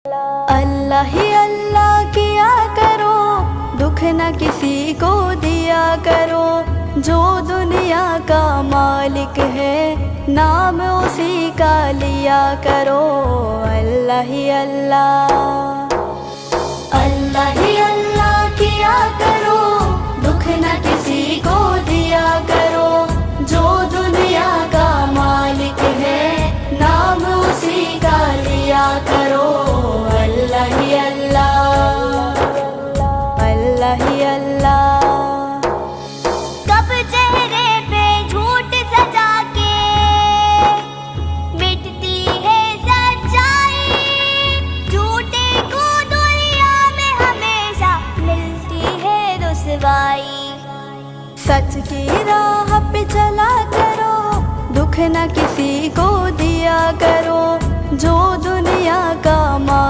اللہ ہی اللہ کیا کرو، دکھ نہ کسی کو دیا کرو، جو دنیا کا مالک ہے نام اسی کا لیا کرو۔ اللہ ہی اللہ، اللہ ہی اللہ کیا کرو، دکھ نہ کسی کو دیا کرو، جو دنیا کا مالک ہے نام اسی کا لیا کرو۔ اللہ ہی اللہ، اللہ ہی اللہ۔ کب چہرے پہ جھوٹ سجا کے مٹتی ہے سچائی، جھوٹے کو دنیا میں ہمیشہ ملتی ہے رسوائی۔ سچ کی راہ پہ چلا کرو، دکھ نہ کسی کو دیا کرو، جو دنیا کا مالک